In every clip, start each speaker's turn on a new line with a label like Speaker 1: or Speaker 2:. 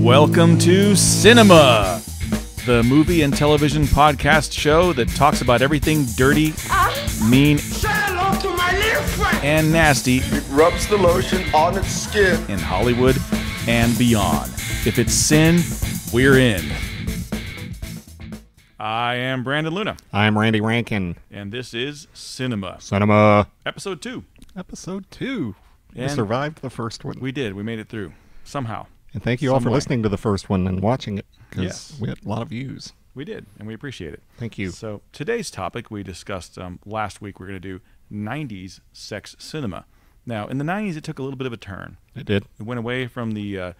Speaker 1: Welcome to Sinema, the movie and television podcast show that talks about everything dirty, mean, and nasty.
Speaker 2: It rubs the lotion on its skin
Speaker 1: in Hollywood and beyond. If it's sin, we're in. I am Brandon Luna.
Speaker 3: I'm Randy Rankin.
Speaker 1: And this is Sinema.
Speaker 3: Cinema.
Speaker 1: Episode 2.
Speaker 3: Episode 2. We
Speaker 1: And
Speaker 3: survived the first one.
Speaker 1: We did. We made it through. Somehow.
Speaker 3: And thank you all for listening to the first one and watching it, because
Speaker 1: Yes.
Speaker 3: we had a lot of views.
Speaker 1: We did, and we appreciate it.
Speaker 3: Thank you.
Speaker 1: So today's topic we discussed last week. We're going to do 90s sex cinema. Now, in the 90s, it took a little bit of a turn.
Speaker 3: It did.
Speaker 1: It went away from the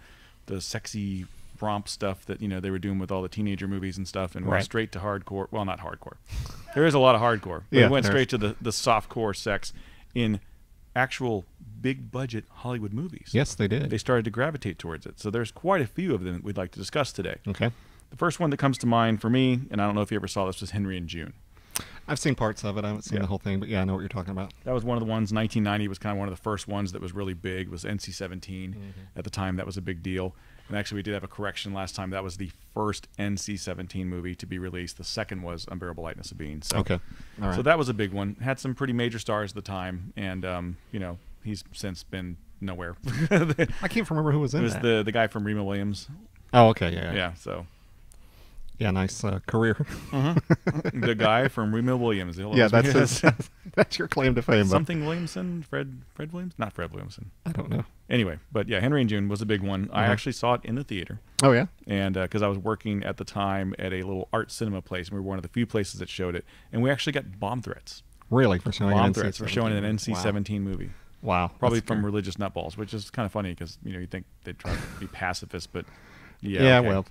Speaker 1: sexy romp stuff that they were doing with all the teenager movies and stuff, and went straight to hardcore. Well, not hardcore. There is a lot of hardcore. But it went straight to the softcore sex in actual big budget Hollywood movies.
Speaker 3: Yes, they did.
Speaker 1: They started to gravitate towards it. So there's quite a few of them that we'd like to discuss today.
Speaker 3: Okay.
Speaker 1: The first one that comes to mind for me, and I don't know if you ever saw this, was Henry and June.
Speaker 3: I've seen parts of it. I haven't seen the whole thing, but yeah, I know what you're talking about.
Speaker 1: That was one of the ones. 1990 was kind of one of the first ones that was really big. Was NC-17 at the time. That was a big deal. And actually, we did have a correction last time. That was the first NC-17 movie to be released. The second was Unbearable Lightness of Being. So,
Speaker 3: okay. All right.
Speaker 1: So that was a big one. Had some pretty major stars at the time, and he's since been nowhere.
Speaker 3: I can't remember who was in
Speaker 1: it. Was
Speaker 3: that.
Speaker 1: the guy from Remo Williams.
Speaker 3: Oh, okay, yeah.
Speaker 1: Yeah. So.
Speaker 3: Yeah, nice career.
Speaker 1: The guy from Remo Williams.
Speaker 3: Yeah, that's your claim to fame.
Speaker 1: Something Williamson? Fred Williams? Not Fred Williamson.
Speaker 3: I don't know.
Speaker 1: Anyway, but yeah, Henry and June was a big one. I actually saw it in the theater.
Speaker 3: Oh, yeah?
Speaker 1: And because I was working at the time at a little art cinema place, and we were one of the few places that showed it. And we actually got bomb threats.
Speaker 3: Really? For showing
Speaker 1: bomb threats for showing an NC-17 movie.
Speaker 3: Wow.
Speaker 1: Probably from religious nutballs, which is kind of funny because, you'd think they'd try to be pacifist, but
Speaker 3: yeah.
Speaker 1: Okay.
Speaker 3: Well,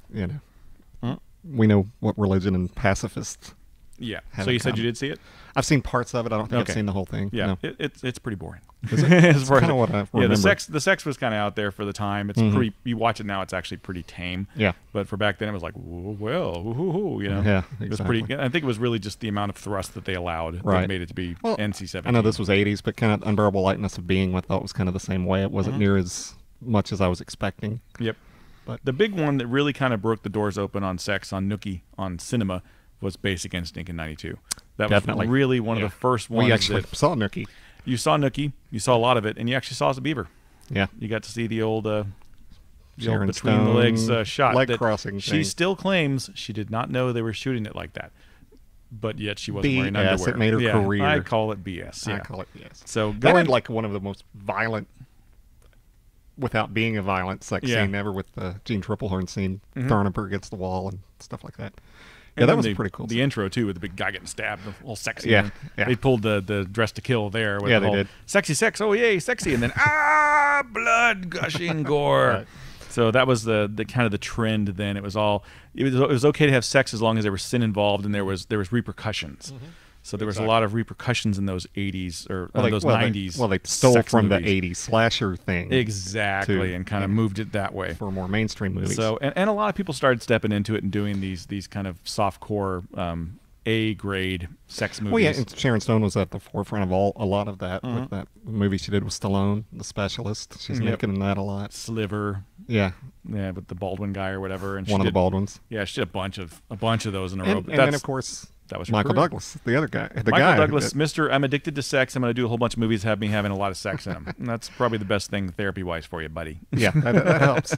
Speaker 3: we know what religion and pacifists.
Speaker 1: Yeah. So you said you did see it?
Speaker 3: I've seen parts of it. I don't think I've seen the whole thing.
Speaker 1: Yeah.
Speaker 3: No.
Speaker 1: It's pretty boring.
Speaker 3: Is it? It's kind of what I remember.
Speaker 1: Yeah, the sex was kind of out there for the time. It's pretty. You watch it now, it's actually pretty tame.
Speaker 3: Yeah.
Speaker 1: But for back then, it was like, well,
Speaker 3: Yeah, exactly.
Speaker 1: It was pretty. I think it was really just the amount of thrust that they allowed that made it to be NC-17.
Speaker 3: I know this was 80s, but kind of Unbearable Lightness of Being, I thought was kind of the same way. It wasn't near as much as I was expecting.
Speaker 1: Yep.
Speaker 3: But
Speaker 1: the big one that really kind of broke the doors open on sex on Nookie on cinema was Basic Instinct in '92. That
Speaker 3: Definitely.
Speaker 1: was really one of the first ones.
Speaker 3: We actually saw Nookie.
Speaker 1: You saw Nookie. You saw a lot of it, and you actually saw the beaver.
Speaker 3: Yeah.
Speaker 1: You got to see the old
Speaker 3: Sharon
Speaker 1: between
Speaker 3: Stone
Speaker 1: the legs shot.
Speaker 3: leg crossing.
Speaker 1: She still claims she did not know they were shooting it like that, but yet she wasn't wearing underwear.
Speaker 3: It made her career.
Speaker 1: I call it BS. Yeah.
Speaker 3: I call it BS.
Speaker 1: So
Speaker 3: that had like one of the most violent, without being a violent sex scene ever, with the Gene Triplehorn scene throwing her against the wall and stuff like that. Yeah, that was pretty cool.
Speaker 1: The intro too, with the big guy getting stabbed, all sexy.
Speaker 3: Yeah.
Speaker 1: They pulled the Dress to Kill there. With
Speaker 3: yeah,
Speaker 1: the
Speaker 3: they did.
Speaker 1: Sexy sex, oh yay, sexy, and then blood gushing gore.
Speaker 3: Right.
Speaker 1: So that was the kind of the trend. Then it was okay to have sex as long as there was sin involved and there was repercussions. So there was a lot of repercussions in those 80s or those 90s.
Speaker 3: They stole from
Speaker 1: movies.
Speaker 3: the 80s slasher thing.
Speaker 1: Exactly, and kind of moved it that way.
Speaker 3: For more mainstream movies.
Speaker 1: So, and a lot of people started stepping into it and doing these kind of softcore A-grade sex movies.
Speaker 3: Well, yeah, and Sharon Stone was at the forefront of a lot of that with that movie she did with Stallone, The Specialist. She's naked in that a lot.
Speaker 1: Sliver.
Speaker 3: Yeah.
Speaker 1: Yeah, with the Baldwin guy or whatever. And
Speaker 3: one of the Baldwins.
Speaker 1: Yeah, she did a bunch of those in a row.
Speaker 3: And then, of course,
Speaker 1: that was
Speaker 3: Michael Douglas, the other guy.
Speaker 1: Michael Douglas, Mr. I'm addicted to sex. I'm going to do a whole bunch of movies have me having a lot of sex in them. And that's probably the best thing therapy-wise for you, buddy.
Speaker 3: Yeah, that helps.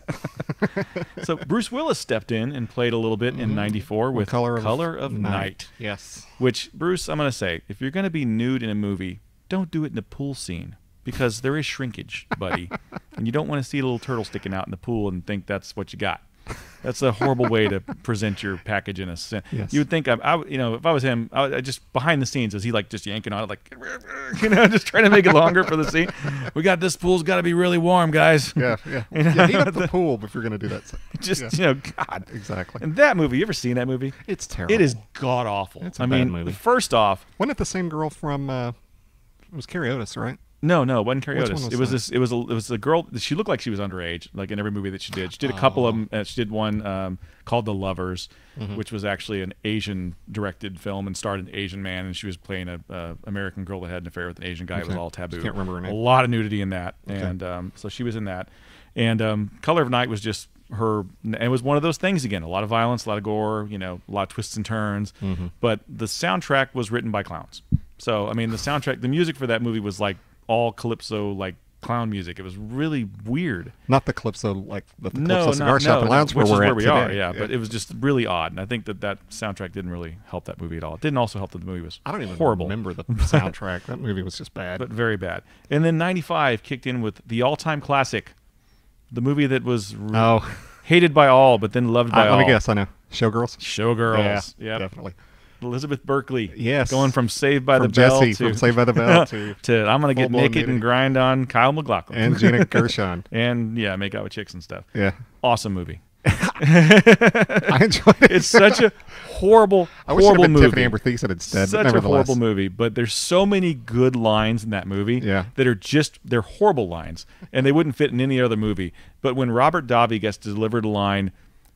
Speaker 1: So Bruce Willis stepped in and played a little bit in '94 with Color of Night.
Speaker 3: Yes.
Speaker 1: Which, Bruce, I'm going to say, if you're going to be nude in a movie, don't do it in a pool scene. Because there is shrinkage, buddy. And you don't want to see a little turtle sticking out in the pool and think that's what you got. That's a horrible way to present your package in a sense.
Speaker 3: Yes.
Speaker 1: You would think, if I was him, I just behind the scenes, is he like just yanking on it, like, just trying to make it longer for the scene? We got this pool's got to be really warm, guys.
Speaker 3: Yeah. Heat up the pool if you're going to do that.
Speaker 1: God.
Speaker 3: Exactly.
Speaker 1: And that movie, you ever seen that movie?
Speaker 3: It's terrible.
Speaker 1: It is god awful.
Speaker 3: It's a bad movie.
Speaker 1: First off,
Speaker 3: wasn't it the same girl from? It was Carrie Otis, right?
Speaker 1: No, it wasn't Carrie Otis.
Speaker 3: It
Speaker 1: was a girl. She looked like she was underage, like in every movie that she did. She did a couple of them. She did one called The Lovers, which was actually an Asian-directed film and starred an Asian man, and she was playing a American girl that had an affair with an Asian guy. It was all taboo.
Speaker 3: Can't remember her name.
Speaker 1: A lot of nudity in that, and so she was in that. And Color of Night was just and it was one of those things again, a lot of violence, a lot of gore, a lot of twists and turns, but the soundtrack was written by clowns. So, I mean, the music for that movie was like all calypso, like clown music. It was really weird.
Speaker 3: Not the calypso, like the calypso cigar shop and lounge
Speaker 1: which is where we
Speaker 3: today.
Speaker 1: are, yeah. But it was just really odd, and I think that soundtrack didn't really help that movie at all. It didn't also help that the movie was horrible.
Speaker 3: Remember the soundtrack. That movie was just bad.
Speaker 1: But very bad. And then 95 kicked in with the all-time classic, the movie that was hated by all, but then loved by all.
Speaker 3: Let me guess, I know. Showgirls?
Speaker 1: Showgirls.
Speaker 3: Yeah, definitely.
Speaker 1: Elizabeth Berkley.
Speaker 3: Yes.
Speaker 1: Going from Saved by the Bell
Speaker 3: to I'm
Speaker 1: going to get naked and grind on Kyle MacLachlan.
Speaker 3: And Gina Gershon.
Speaker 1: And, make out with chicks and stuff.
Speaker 3: Yeah.
Speaker 1: Awesome movie.
Speaker 3: I enjoyed it.
Speaker 1: It's such a horrible movie.
Speaker 3: I wish it had been Tiffany Amber Thiessen instead.
Speaker 1: Such a horrible movie, but there's so many good lines in that movie that are they're horrible lines, and they wouldn't fit in any other movie. But when Robert Davi gets delivered a line,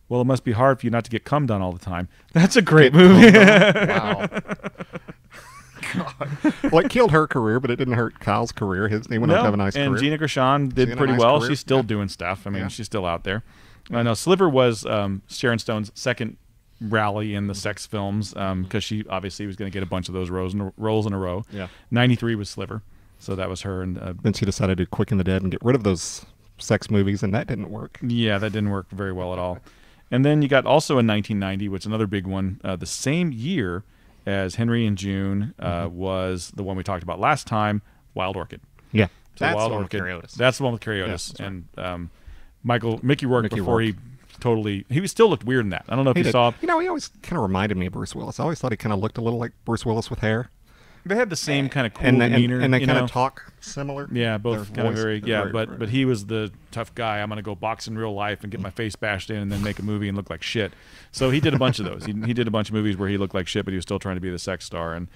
Speaker 1: well, it must be hard for you not to get cummed on all the time. That's a great movie.
Speaker 3: Wow. God. Well, it killed her career, but it didn't hurt Kyle's career. He went on to have a nice career.
Speaker 1: And Gina Gershon did pretty well. She's still doing stuff. I mean, she's still out there. I know Sliver was Sharon Stone's second rally in the sex films because she obviously was going to get a bunch of those roles in a row.
Speaker 3: Yeah.
Speaker 1: 93 was Sliver, so that was her. And
Speaker 3: then she decided to Quicken the Dead and get rid of those sex movies, and that didn't work.
Speaker 1: Yeah, that didn't work very well at all. And then you got also in 1990, which is another big one, the same year as Henry and June was the one we talked about last time, Wild Orchid.
Speaker 3: Yeah.
Speaker 1: So
Speaker 3: That's
Speaker 1: Wild
Speaker 3: the one
Speaker 1: Orchid.
Speaker 3: with Cariotis.
Speaker 1: That's the one with Cariotis.
Speaker 3: Yeah,
Speaker 1: and Mickey Rourke before he still looked weird in that. I don't know if you saw.
Speaker 3: He always kind of reminded me of Bruce Willis. I always thought he kind of looked a little like Bruce Willis with hair.
Speaker 1: They had the same kind of cool demeanor,
Speaker 3: and they kind of talk similar.
Speaker 1: Yeah, both kind of very. Yeah, but he was the tough guy. I'm gonna go box in real life and get my face bashed in, and then make a movie and look like shit. So he did a bunch of those. He did a bunch of movies where he looked like shit, but he was still trying to be the sex star. And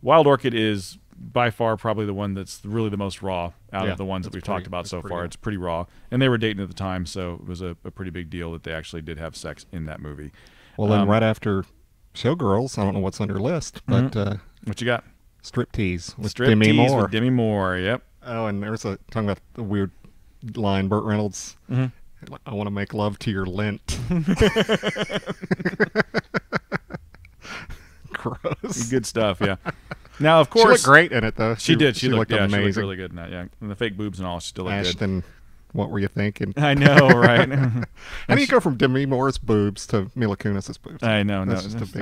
Speaker 1: Wild Orchid is by far probably the one that's really the most raw out of the ones that we've talked about so far. It's pretty raw, and they were dating at the time, so it was a pretty big deal that they actually did have sex in that movie.
Speaker 3: Well, then right after Showgirls, I don't know what's on your list, but
Speaker 1: what you got?
Speaker 3: Striptease with Demi Moore.
Speaker 1: With Demi Moore, yep.
Speaker 3: Oh, and there's talking about the weird line, Burt Reynolds. I want to make love to your lint. Gross.
Speaker 1: Good stuff, yeah. Now, of course,
Speaker 3: she looked great in it, though.
Speaker 1: She did. She looked amazing. She looked
Speaker 3: really
Speaker 1: good in that. Yeah, and the fake boobs and all, she still looked
Speaker 3: Ashton,
Speaker 1: good.
Speaker 3: What were you thinking?
Speaker 1: I know, right?
Speaker 3: How do you go from Demi Moore's boobs to Mila Kunis's boobs?
Speaker 1: I know.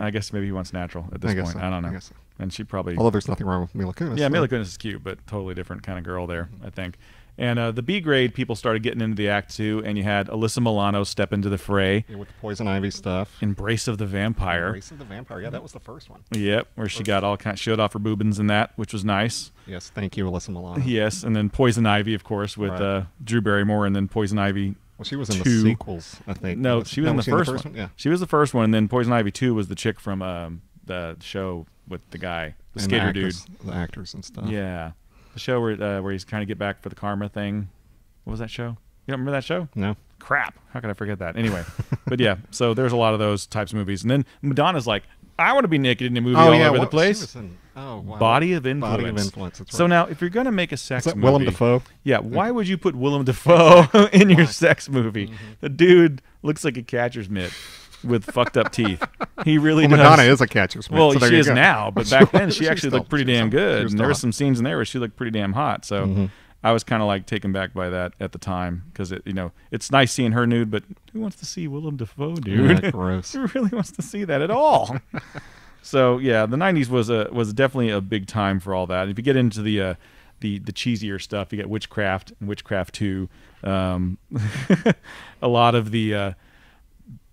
Speaker 1: I guess maybe he wants natural at this point.
Speaker 3: So.
Speaker 1: I don't know.
Speaker 3: I guess so.
Speaker 1: And she probably.
Speaker 3: Although there's nothing wrong with Mila Kunis.
Speaker 1: Yeah, Mila Kunis is cute, but totally different kind of girl there, I think. And the B grade people started getting into the act too, and you had Alyssa Milano step into the fray.
Speaker 3: Yeah, with the Poison Ivy stuff.
Speaker 1: Embrace of the Vampire.
Speaker 3: Embrace of the Vampire. Yeah, that was the first one.
Speaker 1: Yep, where she got all showed off her boobins in that, which was nice.
Speaker 3: Yes, thank you, Alyssa Milano.
Speaker 1: Yes, and then Poison Ivy, of course, with Drew Barrymore, and then Poison Ivy.
Speaker 3: Well, she was in the sequels, I think.
Speaker 1: No, she was in the first one.
Speaker 3: Yeah.
Speaker 1: She was the first one, and then Poison Ivy 2 was the chick from the show with the guy, the skater dude.
Speaker 3: The actors and stuff.
Speaker 1: Yeah. The show where he's trying to get back for the karma thing. What was that show? You don't remember that show?
Speaker 3: No.
Speaker 1: Crap. How could I forget that? Anyway. But yeah, so there's a lot of those types of movies. And then Madonna's like, I want to be naked in a movie all over the place.
Speaker 3: Wow.
Speaker 1: Body of Influence.
Speaker 3: Body of Influence. That's right.
Speaker 1: So now, if you're going to make a sex movie.
Speaker 3: Willem Dafoe?
Speaker 1: Yeah, why would you put Willem Dafoe in your sex movie? The dude looks like a catcher's mitt with fucked up teeth. He really does.
Speaker 3: Madonna is a catcher's mitt.
Speaker 1: Well,
Speaker 3: so
Speaker 1: she is now, but back then she actually looked pretty damn good. And there were some scenes in there where she looked pretty damn hot. So I was kind of like taken back by that at the time because it's nice seeing her nude, but who wants to see Willem Dafoe, dude?
Speaker 3: Yeah, gross.
Speaker 1: Who really wants to see that at all? So yeah, the '90s was definitely a big time for all that. If you get into the cheesier stuff, you get Witchcraft and Witchcraft 2. A lot of the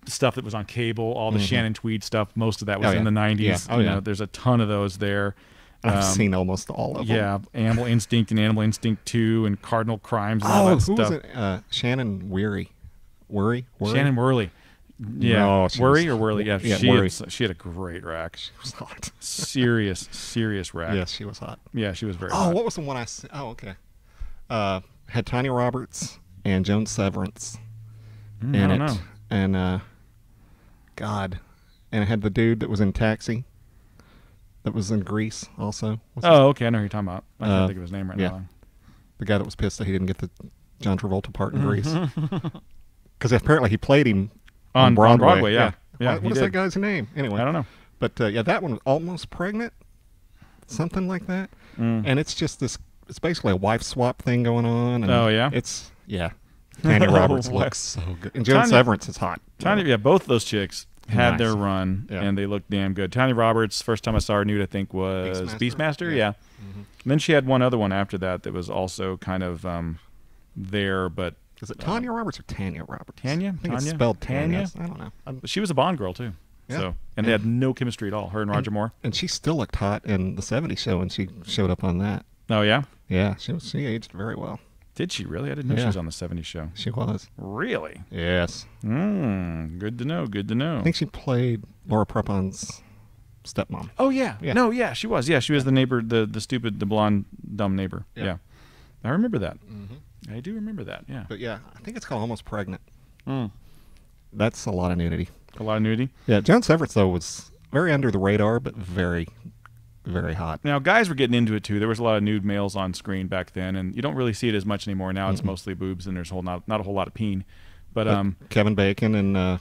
Speaker 1: stuff that was on cable, all the Shannon Tweed stuff, most of that was in the '90s.
Speaker 3: Yeah. Oh, yeah.
Speaker 1: There's a ton of those there.
Speaker 3: I've seen almost all of them.
Speaker 1: Yeah, Animal Instinct and Animal Instinct 2 and Cardinal Crimes and all that stuff.
Speaker 3: Was it? Shannon Weary. Worry?
Speaker 1: Shannon Worley. Yeah,
Speaker 3: no,
Speaker 1: Worry or Whirly? Yeah,
Speaker 3: Worry.
Speaker 1: She had a great rack.
Speaker 3: She was hot.
Speaker 1: serious rack.
Speaker 3: Yes, she was hot.
Speaker 1: Yeah, she was very hot.
Speaker 3: Oh, what was the one I said? Oh, okay. Had Tanya Roberts and Joan Severance in
Speaker 1: I don't
Speaker 3: it.
Speaker 1: know.
Speaker 3: And, God. And it had the dude that was in Taxi that was in Grease also.
Speaker 1: Okay, I know who you're talking about. I can't think of his name right now.
Speaker 3: The guy that was pissed that he didn't get the John Travolta part in Grease. Because apparently he played him
Speaker 1: on Broadway.
Speaker 3: Yeah.
Speaker 1: Yeah,
Speaker 3: what is that guy's name? Anyway,
Speaker 1: I don't know.
Speaker 3: But yeah, that one was Almost Pregnant, something like that. And it's just this. It's basically a wife swap thing going on. And
Speaker 1: oh yeah.
Speaker 3: It's Tanya Roberts looks so good, and Joan Severance is hot.
Speaker 1: Tanya, both of those chicks had their run,
Speaker 3: Yeah.
Speaker 1: and they looked damn good. Tanya Roberts, first time I saw her nude, I think was Beastmaster. Yeah.
Speaker 3: Mm-hmm.
Speaker 1: And then she had one other one after that was also kind of there, but
Speaker 3: is it Tanya Roberts or Tanya Roberts?
Speaker 1: Tanya?
Speaker 3: I think it's spelled Tanya. I don't know.
Speaker 1: She was a Bond girl too.
Speaker 3: Yeah.
Speaker 1: So they had no chemistry at all. Her and Roger Moore.
Speaker 3: And she still looked hot in the '70s show, and she showed up on that.
Speaker 1: Oh yeah.
Speaker 3: Yeah, she aged very well.
Speaker 1: Did she really? I didn't know she was on the '70s show.
Speaker 3: She was.
Speaker 1: Really?
Speaker 3: Yes.
Speaker 1: Good to know. Good to know.
Speaker 3: I think she played Laura Prepon's stepmom.
Speaker 1: Oh yeah. No, yeah, she was. Yeah, she was the neighbor, the blonde, dumb neighbor. Yeah. I remember that. Mm-hmm. I do remember that. Yeah.
Speaker 3: But yeah, I think it's called Almost Pregnant. That's a lot of nudity.
Speaker 1: A lot of nudity.
Speaker 3: Yeah, Joan Severance though was very under the radar, but very, very hot.
Speaker 1: Now guys were getting into it too. There was a lot of nude males on screen back then, and you don't really see it as much anymore. Now it's mostly boobs, and there's not a whole lot of peen. But
Speaker 3: Kevin Bacon and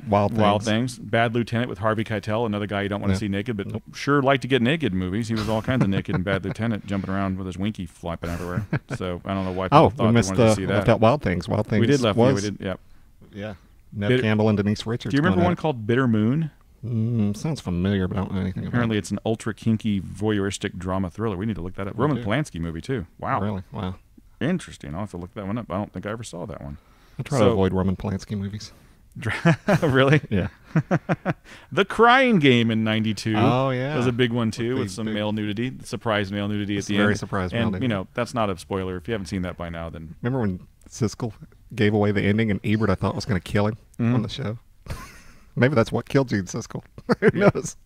Speaker 3: Wild Things.
Speaker 1: Bad Lieutenant with Harvey Keitel, another guy you don't want to see naked, but sure like to get naked movies. He was all kinds of naked in Bad Lieutenant, jumping around with his winky flapping everywhere. So I don't know why people thought they wanted to see that.
Speaker 3: Wild Things. Wild Things.
Speaker 1: We did left.
Speaker 3: Was,
Speaker 1: we did. Yep.
Speaker 3: Yeah. Ned Campbell and Denise Richards.
Speaker 1: Do you remember one called Bitter Moon?
Speaker 3: Sounds familiar, but I don't know anything about it.
Speaker 1: Apparently, it's an ultra kinky voyeuristic drama thriller. We need to look that up. Roman Polanski movie too. Wow.
Speaker 3: Really? Wow.
Speaker 1: Interesting. I'll have to look that one up. I don't think I ever saw that one.
Speaker 3: I try to avoid Roman Polanski movies.
Speaker 1: Really?
Speaker 3: Yeah.
Speaker 1: The Crying Game in '92.
Speaker 3: Oh yeah,
Speaker 1: was a big one too, with some male nudity, surprise male nudity at the end.
Speaker 3: Very surprise male nudity.
Speaker 1: And you know that's not a spoiler. If you haven't seen that by now, then
Speaker 3: remember when Siskel gave away the ending, and Ebert I thought was going to kill him on the show. Maybe that's what killed Gene Siskel. Who knows?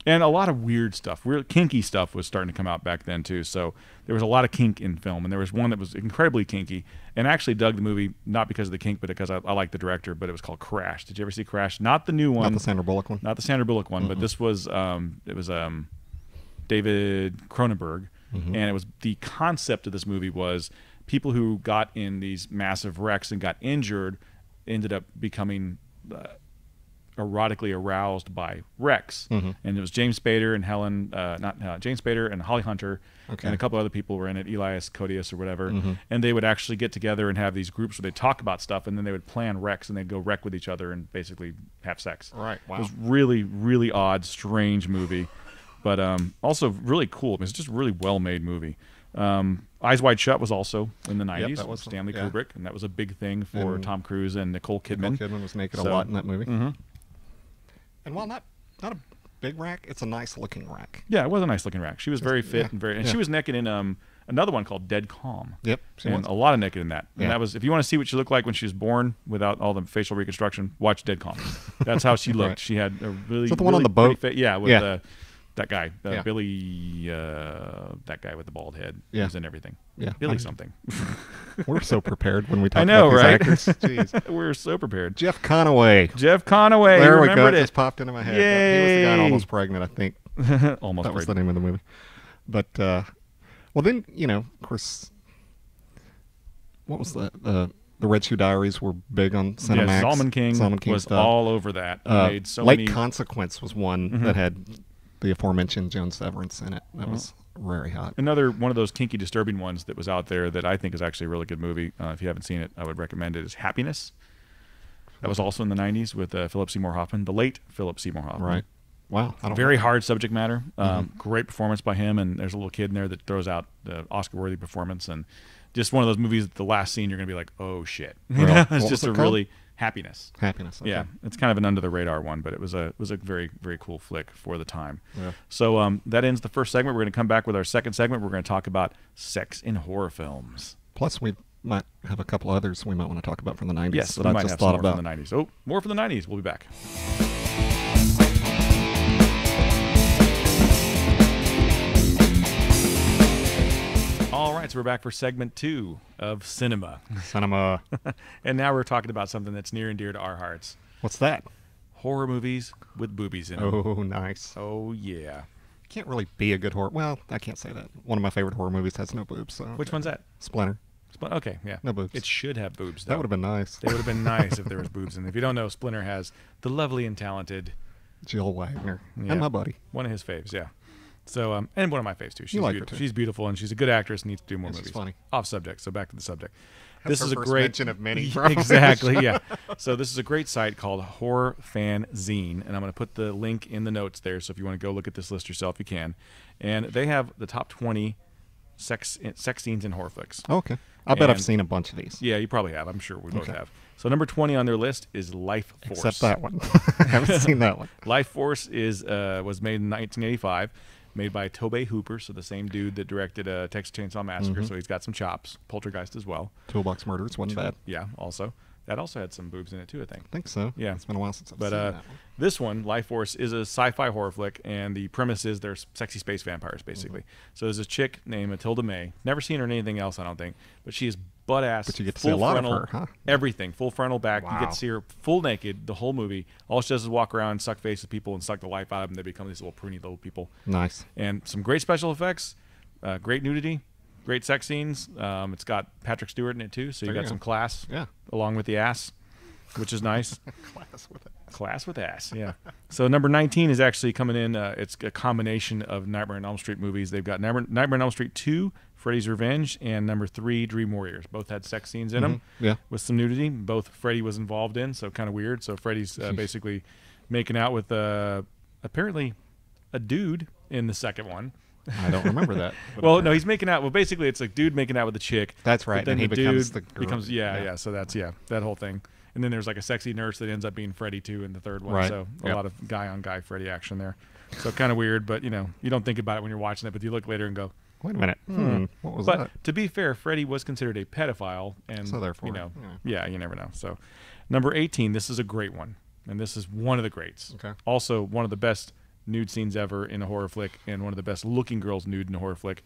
Speaker 1: And a lot of weird stuff, weird kinky stuff was starting to come out back then too. So there was a lot of kink in film, and there was one that was incredibly kinky. And I actually dug the movie not because of the kink, but because I liked the director. But it was called Crash. Did you ever see Crash? Not the new one.
Speaker 3: Not the Sandra Bullock one.
Speaker 1: Not the Sandra Bullock one, but this was David Cronenberg, and it was the concept of this movie was people who got in these massive wrecks and got injured ended up becoming erotically aroused by wrecks, and it was James Spader and James Spader and Holly Hunter, and a couple other people were in it, Elias Koteas or whatever, and they would actually get together and have these groups where they talk about stuff, and then they would plan wrecks, and they'd go wreck with each other and basically have sex.
Speaker 3: Right. Wow.
Speaker 1: It was really, really odd, strange movie, but also really cool. It's just a really well-made movie. Eyes Wide Shut was also in the 90s. That was Stanley Kubrick, and that was a big thing for Tom Cruise and Nicole Kidman.
Speaker 3: Nicole Kidman was naked a lot in that movie. And while not a big rack, it's a nice looking rack.
Speaker 1: Yeah, it was a nice looking rack. She was very fit and she was naked in another one called Dead Calm.
Speaker 3: Yep,
Speaker 1: and a lot of naked in that. And that was, if you want to see what she looked like when she was born without all the facial reconstruction, watch Dead Calm. That's how she looked. Right. She had a really,
Speaker 3: the one on the boat?
Speaker 1: Yeah, with that guy, Billy, that guy with the bald head. He was in everything.
Speaker 3: Yeah,
Speaker 1: Billy something.
Speaker 3: We're so prepared when we talk
Speaker 1: about
Speaker 3: these
Speaker 1: right?
Speaker 3: actors. Jeez.
Speaker 1: We're so prepared.
Speaker 3: Jeff Conaway.
Speaker 1: There
Speaker 3: we go.
Speaker 1: It
Speaker 3: just popped into my head.
Speaker 1: Yay.
Speaker 3: He was the guy in Almost Pregnant, I think.
Speaker 1: Almost
Speaker 3: That was the name of the movie. But, well, then, of course, what was the Red Shoe Diaries were big on Cinemax.
Speaker 1: Yeah, Solomon King was
Speaker 3: stuff.
Speaker 1: all over that. Made so
Speaker 3: Late
Speaker 1: many...
Speaker 3: Consequence was one that had the aforementioned Joan Severance in it. That was very hot.
Speaker 1: Another one of those kinky, disturbing ones that was out there that I think is actually a really good movie. If you haven't seen it, I would recommend it. Is Happiness. That was also in the 90s with Philip Seymour Hoffman, the late Philip Seymour Hoffman.
Speaker 3: Right. Wow.
Speaker 1: Very hard subject matter. Great performance by him, and there's a little kid in there that throws out the Oscar-worthy performance, and just one of those movies that the last scene you're going to be like, oh, shit. It's just a really... Happiness. Okay. Yeah, it's kind of an under the radar one, but it was a very, very cool flick for the time. Yeah. So that ends the first segment. We're going to come back with our second segment. We're going to talk about sex in horror films.
Speaker 3: Plus, we might have a couple others we might want to talk about from the 90s.
Speaker 1: Yes, we might have some more from the 90s. Oh, more from the 90s. We'll be back. All right, so we're back for segment 2 of Sinema. And now we're talking about something that's near and dear to our hearts.
Speaker 3: What's that?
Speaker 1: Horror movies with boobies in them.
Speaker 3: Oh, nice.
Speaker 1: Oh, yeah.
Speaker 3: Can't really be a good horror. Well, I can't say that. One of my favorite horror movies has no boobs. So
Speaker 1: which one's that?
Speaker 3: Splinter.
Speaker 1: Okay, yeah.
Speaker 3: No boobs.
Speaker 1: It should have boobs, though.
Speaker 3: That would have been nice.
Speaker 1: They would have been nice if there was boobs. And if you don't know, Splinter has the lovely and talented
Speaker 3: Jill Wagner. And my buddy.
Speaker 1: One of his faves, yeah. So, and one of my faves, too. She's
Speaker 3: like
Speaker 1: beautiful.
Speaker 3: her, too.
Speaker 1: She's beautiful, and she's a good actress and needs to do more movies.
Speaker 3: She's funny.
Speaker 1: Off subject, so back to the subject.
Speaker 3: That's
Speaker 1: this is a
Speaker 3: first
Speaker 1: great
Speaker 3: mention of many.
Speaker 1: Exactly, yeah. So this is a great site called Horror Fan Zine, and I'm going to put the link in the notes there. So if you want to go look at this list yourself, you can. And they have the top 20 sex scenes in horror flicks.
Speaker 3: Okay, I bet I've seen a bunch of these.
Speaker 1: Yeah, you probably have. I'm sure we both have. So number 20 on their list is Life Force.
Speaker 3: Except that one. I haven't seen that one.
Speaker 1: Life Force was made in 1985. Made by Tobey Hooper, so the same dude that directed Texas Chainsaw Massacre, so he's got some chops. Poltergeist as well.
Speaker 3: Toolbox Murders wasn't bad.
Speaker 1: Yeah, also. That also had some boobs in it, too, I think.
Speaker 3: I think so.
Speaker 1: Yeah.
Speaker 3: It's been a while since I've seen that one.
Speaker 1: This one, Life Force, is a sci-fi horror flick, and the premise is they're sexy space vampires, basically. So there's a chick named Matilda May. Never seen her in anything else, I don't think. But she is butt-ass,
Speaker 3: but you get to see a lot
Speaker 1: frontal,
Speaker 3: of her, huh?
Speaker 1: Everything. Full frontal back.
Speaker 3: Wow.
Speaker 1: You get to see her full naked the whole movie. All she does is walk around, suck faces at people, and suck the life out of them. They become these little pruny little people.
Speaker 3: Nice.
Speaker 1: And some great special effects, great nudity, great sex scenes. It's got Patrick Stewart in it, too, so you got some class along with the ass, which is nice. Class with ass, yeah. So number 19 is actually coming in. It's a combination of Nightmare on Elm Street movies. They've got Nightmare on Elm Street 2, Freddy's Revenge, and number 3, Dream Warriors. Both had sex scenes in them with some nudity. Both Freddy was involved in, so kind of weird. So Freddy's basically making out with apparently a dude in the second one.
Speaker 3: I don't remember that.
Speaker 1: Well, no, he's making out. Well, basically, it's like dude making out with a chick.
Speaker 3: That's right.
Speaker 1: But then
Speaker 3: and he
Speaker 1: the
Speaker 3: becomes
Speaker 1: dude
Speaker 3: the girl.
Speaker 1: yeah. So that's that whole thing. And then there's like a sexy nurse that ends up being Freddy too in the third one.
Speaker 3: Right.
Speaker 1: So a lot of guy on guy Freddy action there. So kind of weird, but you don't think about it when you're watching it, but you look later and go,
Speaker 3: wait a minute. What was
Speaker 1: but
Speaker 3: that?
Speaker 1: to be fair, Freddy was considered a pedophile, and
Speaker 3: So therefore,
Speaker 1: you never know. So number 18, this is a great one, and this is one of the greats.
Speaker 3: Okay.
Speaker 1: Also one of the best nude scenes ever in a horror flick, and one of the best looking girls nude in a horror flick.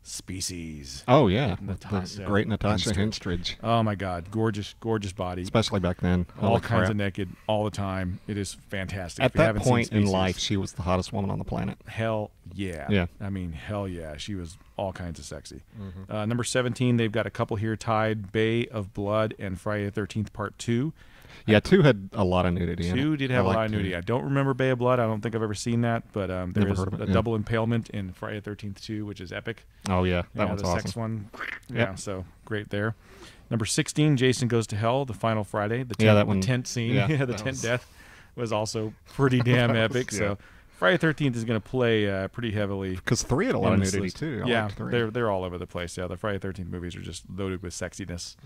Speaker 1: Species.
Speaker 3: Oh yeah,
Speaker 1: Natasha
Speaker 3: the great Natasha Henstridge.
Speaker 1: Oh my God, gorgeous body.
Speaker 3: Especially back then.
Speaker 1: All kinds of naked, all the time. It is fantastic.
Speaker 3: At that point in life, she was the hottest woman on the planet.
Speaker 1: Hell yeah.
Speaker 3: Yeah.
Speaker 1: I mean, hell yeah. She was all kinds of sexy. Number 17, they've got a couple here tied: Bay of Blood and Friday the 13th Part 2.
Speaker 3: Yeah, 2 had a lot of nudity in it.
Speaker 1: 2 did have a lot of nudity. I don't remember Bay of Blood. I don't think I've ever seen that, but there is a double impalement in Friday the 13th 2, which is epic.
Speaker 3: Oh, yeah. That one's awesome.
Speaker 1: The sex one. Yeah, so great there. Number 16, Jason Goes to Hell, the final Friday. The tent scene. Yeah, the tent death was also pretty damn epic. So Friday the 13th is going to play pretty heavily.
Speaker 3: Because 3 had a lot of nudity, too.
Speaker 1: They're all over the place. Yeah, the Friday the 13th movies are just loaded with sexiness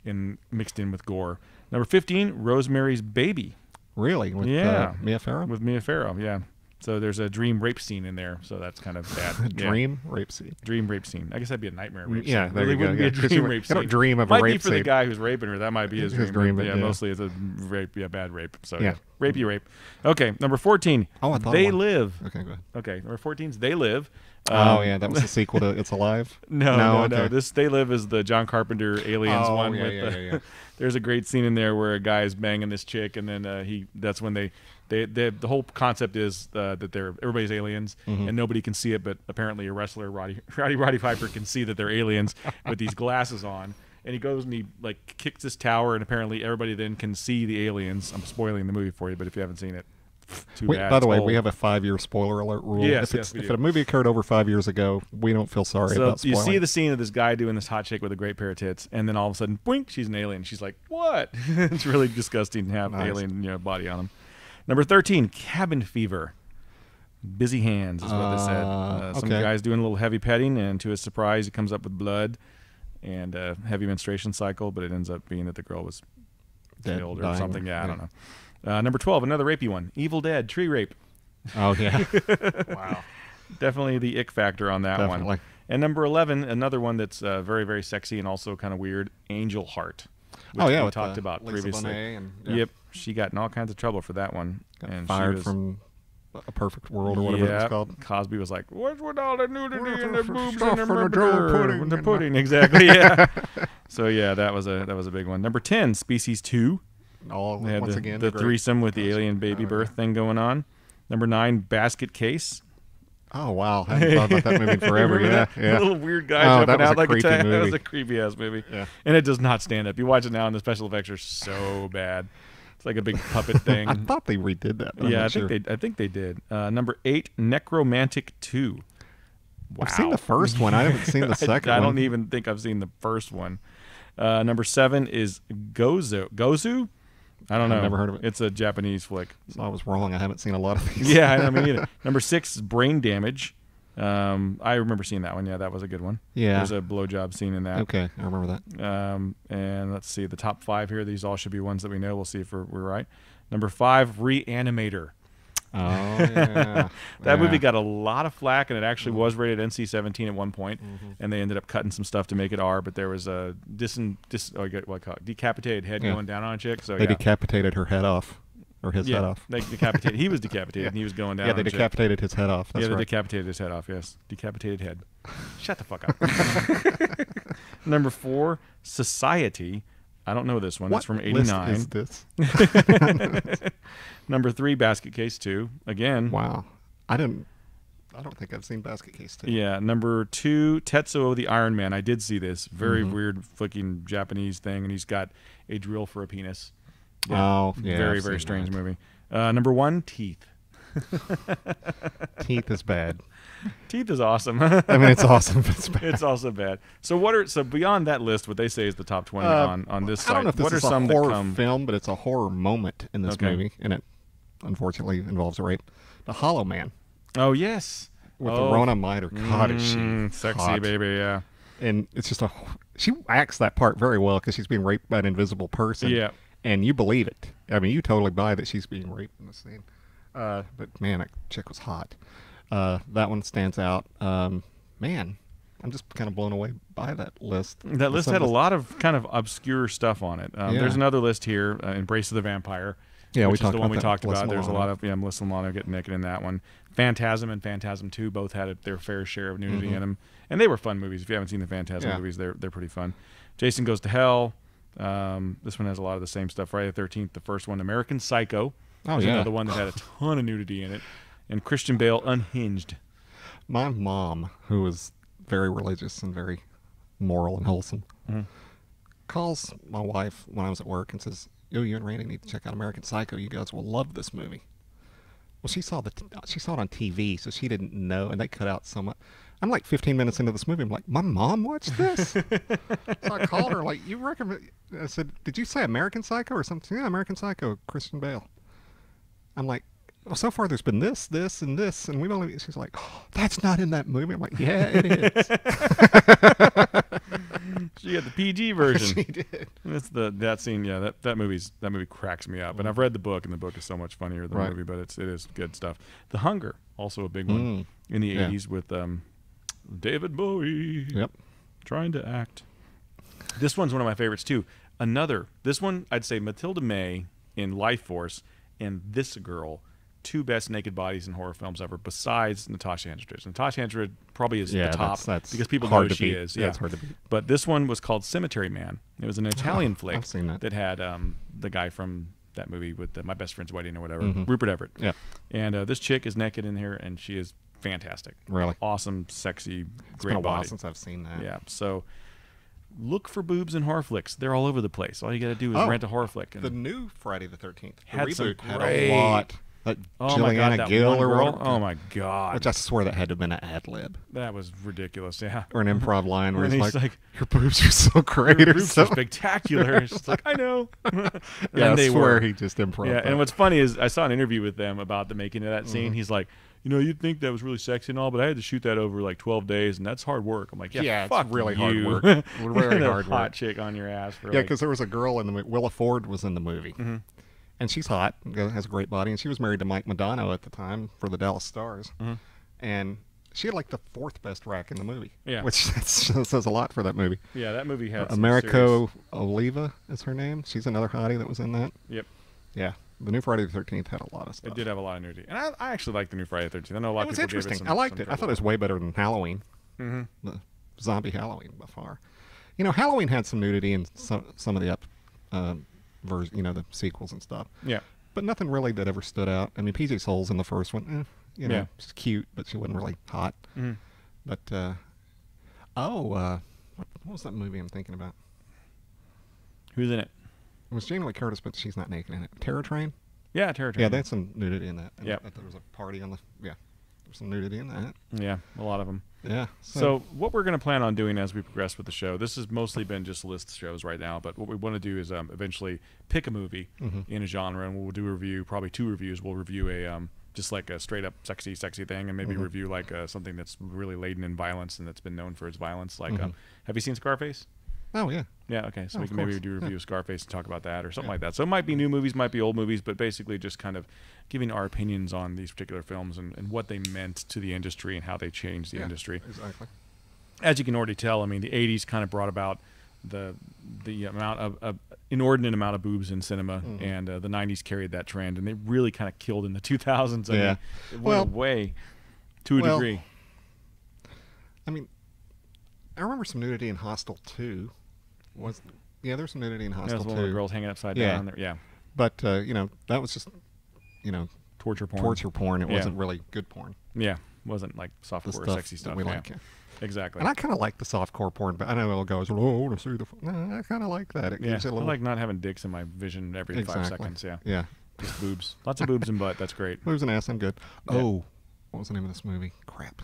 Speaker 1: and mixed in with gore. Number 15, Rosemary's Baby.
Speaker 3: Really? With Mia Farrow?
Speaker 1: With Mia Farrow, yeah. So there's a dream rape scene in there, so that's kind of bad.
Speaker 3: Dream rape scene?
Speaker 1: Dream rape scene. I guess that'd be a nightmare rape scene.
Speaker 3: Yeah, there you go.
Speaker 1: Wouldn't be a dream rape scene.
Speaker 3: You don't dream of a rape scene.
Speaker 1: Might be for the guy who's raping her. That might be his dream. Yeah, mostly it's a rape, bad rape. So yeah. Rapey rape. Okay, number 14, They Live.
Speaker 3: Okay, go ahead.
Speaker 1: Okay, number 14 is They Live.
Speaker 3: Yeah, that was the sequel to It's Alive?
Speaker 1: No. This They Live is the John Carpenter Aliens one.
Speaker 3: Yeah.
Speaker 1: There's a great scene in there where a guy is banging this chick, and then that's when the whole concept is that everybody's aliens, and nobody can see it, but apparently a wrestler, Roddy Piper, can see that they're aliens with these glasses on. And he goes and he kicks this tower, and apparently everybody then can see the aliens. I'm spoiling the movie for you, but if you haven't seen it, too bad.
Speaker 3: By the way, we have a 5-year spoiler alert rule.
Speaker 1: Yes,
Speaker 3: if a movie occurred over 5 years ago, we don't feel sorry about spoiling.
Speaker 1: You see the scene of this guy doing this hot chick with a great pair of tits, and then all of a sudden, boink, she's an alien. She's like, what? It's really disgusting to have alien body on him. Number 13, Cabin Fever. Busy hands is what they said. Some guy's doing a little heavy petting, and to his surprise, he comes up with blood and a heavy menstruation cycle, but it ends up being that the girl was killed or something. Yeah, I don't know. Number 12, another rapey one. Evil Dead, tree rape.
Speaker 3: Oh, yeah. Wow.
Speaker 1: Definitely the ick factor on that one. And number 11, another one that's very, very sexy and also kind of weird, Angel Heart. Which we talked about previously. Yep. She got in all kinds of trouble for that one.
Speaker 3: Got fired from A Perfect World or whatever it was called.
Speaker 1: Cosby was like, what's with all the nudity and the boobs and the pudding? Exactly, yeah. So, yeah, that was a big one. Number 10, Species 2.
Speaker 3: Once again,
Speaker 1: the threesome with the alien baby birth thing going on. Number 9, Basket Case.
Speaker 3: Oh wow, I haven't thought about that movie in forever. Yeah, yeah.
Speaker 1: The little weird guy jumping out like a tank. That was a creepy ass movie.
Speaker 3: Yeah.
Speaker 1: And it does not stand up. You watch it now, and the special effects are so bad. It's like a big puppet thing.
Speaker 3: I thought they redid that. But
Speaker 1: yeah, I think they did. Number 8, Necromantic 2. Wow.
Speaker 3: I've seen the first one. I haven't seen the second one.
Speaker 1: I don't even think I've seen the first one. Number 7 is Gozu. Gozu? I don't know.
Speaker 3: I've never heard of it.
Speaker 1: It's a Japanese flick.
Speaker 3: So I was wrong. I haven't seen a lot of these.
Speaker 1: Yeah, I don't mean either. Number 6 is Brain Damage. I remember seeing that one. Yeah, that was a good one.
Speaker 3: Yeah.
Speaker 1: There's a blowjob scene in that.
Speaker 3: Okay, I remember that.
Speaker 1: And let's see, the top 5 here. These all should be ones that we know. We'll see if we're right. Number 5, Reanimator.
Speaker 3: Oh, yeah.
Speaker 1: That movie got a lot of flack, and it actually was rated NC-17 at one point, and they ended up cutting some stuff to make it R, but there was a decapitated head going down on a chick. So
Speaker 3: they decapitated her head off, or his head off.
Speaker 1: They decapitated. He was decapitated, and he was going down.
Speaker 3: Yeah, they decapitated his head off. That's
Speaker 1: they
Speaker 3: right.
Speaker 1: decapitated his head off. Yes, decapitated head. Shut the fuck up. Number 4, Society. I don't know this one. It's from '89.
Speaker 3: What list is this?
Speaker 1: Number 3, Basket Case 2. Again.
Speaker 3: Wow. I don't think I've seen Basket Case 2.
Speaker 1: Yeah. Number 2, Tetsuo the Iron Man. I did see this. Very weird fucking Japanese thing, and he's got a drill for a penis. Yeah.
Speaker 3: Oh, yeah.
Speaker 1: Very, very strange movie. Number 1, Teeth.
Speaker 3: Teeth is bad.
Speaker 1: Teeth is awesome.
Speaker 3: I mean, it's awesome, but it's bad.
Speaker 1: It's also bad. So beyond that list, what they say is the top 20 on this site.
Speaker 3: I don't know if this
Speaker 1: what
Speaker 3: is
Speaker 1: are some
Speaker 3: a horror
Speaker 1: that come?
Speaker 3: film, but it's a horror moment in this movie, and it unfortunately involves a rape. The Hollow Man.
Speaker 1: Oh yes,
Speaker 3: with the Rona Miter. God, is she
Speaker 1: sexy
Speaker 3: hot.
Speaker 1: baby? Yeah.
Speaker 3: And it's just she acts that part very well because she's being raped by an invisible person.
Speaker 1: Yeah.
Speaker 3: And you believe it. I mean, you totally buy that she's being raped in the scene. But man, that chick was hot. That one stands out. Man, I'm just kind of blown away by that list.
Speaker 1: That list had a lot of kind of obscure stuff on it. There's another list here, Embrace of the Vampire.
Speaker 3: Yeah,
Speaker 1: which is the one we talked
Speaker 3: Melissa
Speaker 1: about. There's a
Speaker 3: Milano.
Speaker 1: lot of Melissa Milano getting naked in that one. Phantasm and Phantasm 2 both had their fair share of nudity in them, and they were fun movies. If you haven't seen the Phantasm movies, they're pretty fun. Jason Goes to Hell. This one has a lot of the same stuff. Friday the 13th, the first one. American Psycho.
Speaker 3: Oh yeah,
Speaker 1: another one that had a ton of nudity in it. And Christian Bale, Unhinged.
Speaker 3: My mom, who was very religious and very moral and wholesome, calls my wife when I was at work and says, "Yo, you and Randy need to check out American Psycho. You guys will love this movie." Well, she saw it on TV, so she didn't know, and they cut out so much. I'm like 15 minutes into this movie. I'm like, my mom watched this? So I called her, like, you recommend? I said, did you say American Psycho or something? Yeah, American Psycho, Christian Bale. I'm like, well, so far there's been this, and this, and we've only. She's like, oh, that's not in that movie. I'm like, yeah, it is.
Speaker 1: She had the PG version.
Speaker 3: She did.
Speaker 1: That's that scene. Yeah, that movie cracks me up. And I've read the book, and the book is so much funnier than the movie, but it is good stuff. The Hunger, also a big one in the '80s with David Bowie.
Speaker 3: Yep.
Speaker 1: Trying to act. This one's one of my favorites too. This one I'd say Matilda May in Life Force and This Girl. 2 best naked bodies in horror films ever, besides Natasha Henstridge. Natasha Henstridge probably is the top because people know who she is.
Speaker 3: Yeah, it's hard to beat.
Speaker 1: But this one was called Cemetery Man. It was an Italian flick
Speaker 3: I've seen that
Speaker 1: had the guy from that movie with My Best Friend's Wedding or whatever, Rupert Everett.
Speaker 3: Yeah.
Speaker 1: And this chick is naked in here, and she is fantastic.
Speaker 3: Really?
Speaker 1: Awesome, sexy, great
Speaker 3: It's been a while
Speaker 1: body.
Speaker 3: since I've seen that.
Speaker 1: Yeah. So look for boobs in horror flicks. They're all over the place. All you got to do is rent a horror flick. And
Speaker 3: the new Friday the 13th. The
Speaker 1: had some
Speaker 3: reboot had
Speaker 1: great-
Speaker 3: a lot.
Speaker 1: Oh my God, that
Speaker 3: Gill
Speaker 1: one
Speaker 3: or
Speaker 1: girl.
Speaker 3: whatever.
Speaker 1: Oh my God.
Speaker 3: Which I swear that had to have been an ad lib.
Speaker 1: That was ridiculous, yeah.
Speaker 3: Or an improv line where
Speaker 1: And
Speaker 3: he's
Speaker 1: he's
Speaker 3: like,
Speaker 1: like,
Speaker 3: your boobs are so great.
Speaker 1: Your
Speaker 3: or
Speaker 1: boobs
Speaker 3: so.
Speaker 1: are spectacular. It's just like, I know.
Speaker 3: Yeah, I
Speaker 1: they
Speaker 3: swear
Speaker 1: were.
Speaker 3: he just improv.
Speaker 1: Yeah,
Speaker 3: that.
Speaker 1: and what's funny is I saw an interview with them about the making of that scene. He's like, you'd think that was really sexy and all, but I had to shoot that over like 12 days, and that's hard work. I'm like,
Speaker 3: yeah,
Speaker 1: fuck
Speaker 3: it's really
Speaker 1: you.
Speaker 3: hard work. Very
Speaker 1: And a
Speaker 3: hard
Speaker 1: hot
Speaker 3: work.
Speaker 1: chick on your ass. For
Speaker 3: Yeah, because there was a girl in the movie. Willa Ford was in the movie. And she's hot, has a great body, and she was married to Mike Madonna at the time for the Dallas Stars. And she had like the 4th best rack in the movie.
Speaker 1: Yeah.
Speaker 3: Which says a lot for that movie.
Speaker 1: Yeah, that movie had some
Speaker 3: Americo Oliva is her name. She's another hottie that was in that.
Speaker 1: Yep.
Speaker 3: Yeah. The new Friday the 13th had a lot of stuff.
Speaker 1: It did have a lot of nudity. And I actually like the new Friday the 13th. I know a lot
Speaker 3: It
Speaker 1: of
Speaker 3: was
Speaker 1: people gave
Speaker 3: interesting.
Speaker 1: it
Speaker 3: I liked
Speaker 1: some
Speaker 3: it. I thought it was way better than Halloween. The zombie Halloween by far. You know, Halloween had some nudity in some of the the sequels and stuff.
Speaker 1: Yeah.
Speaker 3: But nothing really that ever stood out. I mean, PJ Souls in the first one, You know, she's cute, but she wasn't really hot. But what was that movie I'm thinking about?
Speaker 1: Who's in it?
Speaker 3: It was Jamie Lee Curtis, but she's not naked in it. Terror Train?
Speaker 1: Yeah, Terror Train.
Speaker 3: Yeah, there's some nudity in that.
Speaker 1: Yeah.
Speaker 3: There was a party on the... Yeah, there's some nudity in that.
Speaker 1: Yeah, a lot of them.
Speaker 3: Yeah.
Speaker 1: So what we're going to plan on doing as we progress with the show, this has mostly been just list shows right now, but what we want to do is eventually pick a movie in a genre, and we'll do a review, probably 2 reviews. We'll review a just like a straight up sexy thing, and maybe review like something that's really laden in violence and that's been known for its violence. Like, have you seen Scarface?
Speaker 3: Oh, yeah.
Speaker 1: Yeah, okay. So we can maybe do a review of Scarface and talk about that or something like that. So it might be new movies, might be old movies, but basically just kind of giving our opinions on these particular films and what they meant to the industry and how they changed the industry.
Speaker 3: Exactly.
Speaker 1: As you can already tell, I mean, the 80s kind of brought about the amount of inordinate amount of boobs in cinema, and the 90s carried that trend, and they really kind of killed in the 2000s. I mean, it went away to a degree.
Speaker 3: I mean, I remember some nudity in Hostel 2. There's some nudity in Hostel 2.
Speaker 1: One of the girls hanging upside down there. Yeah.
Speaker 3: But, that was just,
Speaker 1: torture porn.
Speaker 3: It wasn't really good porn.
Speaker 1: Yeah. It wasn't like softcore sexy stuff.
Speaker 3: We like.
Speaker 1: Exactly.
Speaker 3: And I kind of like the softcore porn, but I know little guys, I want to see the... No, I kind of like that. It gives
Speaker 1: I
Speaker 3: a little...
Speaker 1: like not having dicks in my vision every 5 seconds. Yeah.
Speaker 3: Yeah.
Speaker 1: Just boobs. Lots of boobs and butt. That's great.
Speaker 3: Boobs and ass, I'm good.
Speaker 1: Yeah.
Speaker 3: Oh, what was the name of this movie? Crap.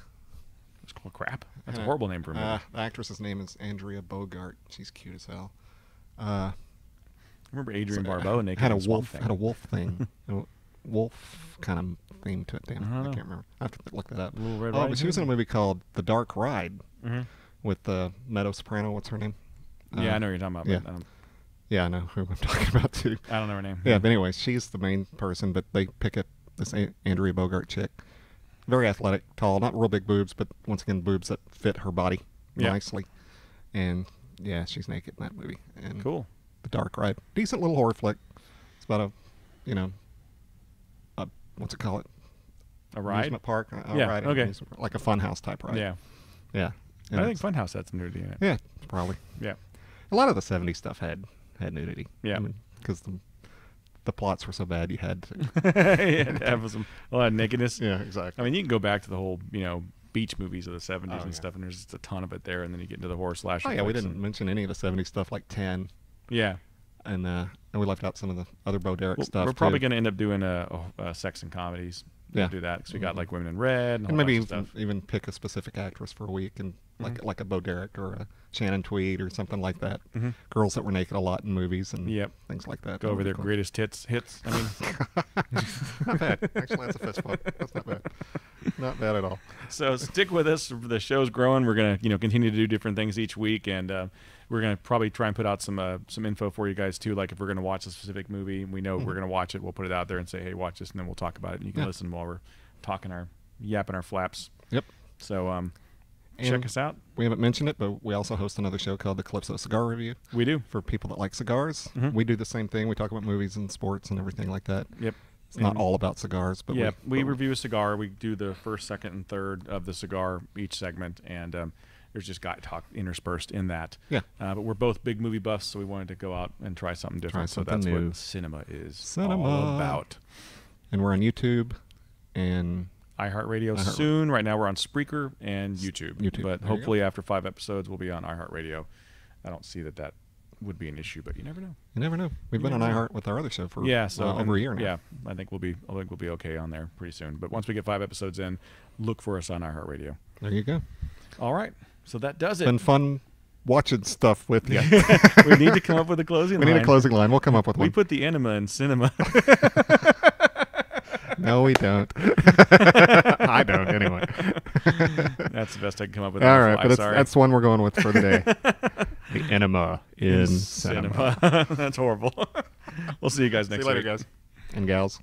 Speaker 1: It's called Crap? That's a horrible name for a movie.
Speaker 3: The actress's name is Andrea Bogart. She's cute as hell.
Speaker 1: I remember Adrienne Barbeau naked
Speaker 3: had a
Speaker 1: in Swamp
Speaker 3: wolf
Speaker 1: Thing.
Speaker 3: had a wolf thing. A wolf kind of theme to it. Damn, I can't remember. I have to look that up.
Speaker 1: Little Red
Speaker 3: but
Speaker 1: Riding
Speaker 3: she was in a
Speaker 1: Hood?
Speaker 3: movie called The Dark Ride with Meadow Soprano. What's her name?
Speaker 1: Yeah, I know what you're talking about.
Speaker 3: Yeah.
Speaker 1: But
Speaker 3: Yeah, I know who I'm talking about too.
Speaker 1: I don't know her name.
Speaker 3: Yeah, but anyway, she's the main person, but they pick up this Andrea Bogart chick. Very athletic, tall, not real big boobs, but once again, boobs that fit her body nicely. And yeah, she's naked in that movie. And
Speaker 1: Cool.
Speaker 3: The Dark Ride. Decent little horror flick. It's about what's it called?
Speaker 1: A ride?
Speaker 3: Amusement park.
Speaker 1: Yeah, okay.
Speaker 3: Like a funhouse type ride.
Speaker 1: Yeah.
Speaker 3: Yeah.
Speaker 1: I think Funhouse had some nudity in it.
Speaker 3: Yeah, probably.
Speaker 1: Yeah.
Speaker 3: A lot of the 70s stuff had nudity.
Speaker 1: Yeah.
Speaker 3: Because the plots were so bad you had to.
Speaker 1: Have a lot of nakedness.
Speaker 3: Yeah, exactly.
Speaker 1: I mean, you can go back to the whole, beach movies of the 70s and stuff, and there's just a ton of it there, and then you get into the horror slasher.
Speaker 3: Oh, yeah, we didn't mention any of the 70s stuff like 10.
Speaker 1: Yeah.
Speaker 3: And we left out some of the other Bo Derek stuff.
Speaker 1: We're probably going to end up doing sex and comedies. We'll do that because we got like Women in Red and
Speaker 3: maybe
Speaker 1: stuff.
Speaker 3: even pick a specific actress for a week and like a Bo Derek or a Shannon Tweed or something like that. Girls that were naked a lot in movies and things like that.
Speaker 1: Go over their greatest hits. I mean,
Speaker 3: not bad. Actually, that's a fist bump. That's not bad. Not bad at all.
Speaker 1: So stick with us. The show's growing. We're gonna continue to do different things each week, and we're gonna probably try and put out some info for you guys too. Like if we're gonna watch a specific movie, we know we're gonna watch it. We'll put it out there and say, hey, watch this, and then we'll talk about it. And you can listen while we're yapping our flaps.
Speaker 3: Yep.
Speaker 1: So check us out.
Speaker 3: We haven't mentioned it, but we also host another show called the Calypso Cigar Review.
Speaker 1: We do.
Speaker 3: For people that like cigars. We do the same thing. We talk about movies and sports and everything like that.
Speaker 1: Yep.
Speaker 3: It's not all about cigars, but
Speaker 1: we review a cigar. We do the first, second, and third of the cigar each segment, and there's just guy talk interspersed in that.
Speaker 3: Yeah.
Speaker 1: But we're both big movie buffs, so we wanted to go out and try something different.
Speaker 3: Try
Speaker 1: so that's
Speaker 3: something new.
Speaker 1: what Sinema is all about.
Speaker 3: And we're on YouTube and
Speaker 1: iHeartRadio soon. Right now we're on Spreaker and YouTube. But hopefully after 5 episodes we'll be on iHeartRadio. I don't see that would be an issue, but you never know.
Speaker 3: You never know. We've been on iHeart with our other show for over a year now.
Speaker 1: Yeah, I think we'll be okay on there pretty soon. But once we get 5 episodes in, look for us on iHeartRadio.
Speaker 3: There you go.
Speaker 1: All right. So that does it.
Speaker 3: Been fun watching stuff with you.
Speaker 1: We need to come up with a closing line.
Speaker 3: We need a closing line. We'll come up with one.
Speaker 1: We put the enema in Sinema.
Speaker 3: No, we don't. I don't, anyway.
Speaker 1: That's the best I can come up with.
Speaker 3: All right, but that's one we're going with for today. The enema in Sinema.
Speaker 1: That's horrible. We'll see you guys next week.
Speaker 3: See you later, guys. And gals.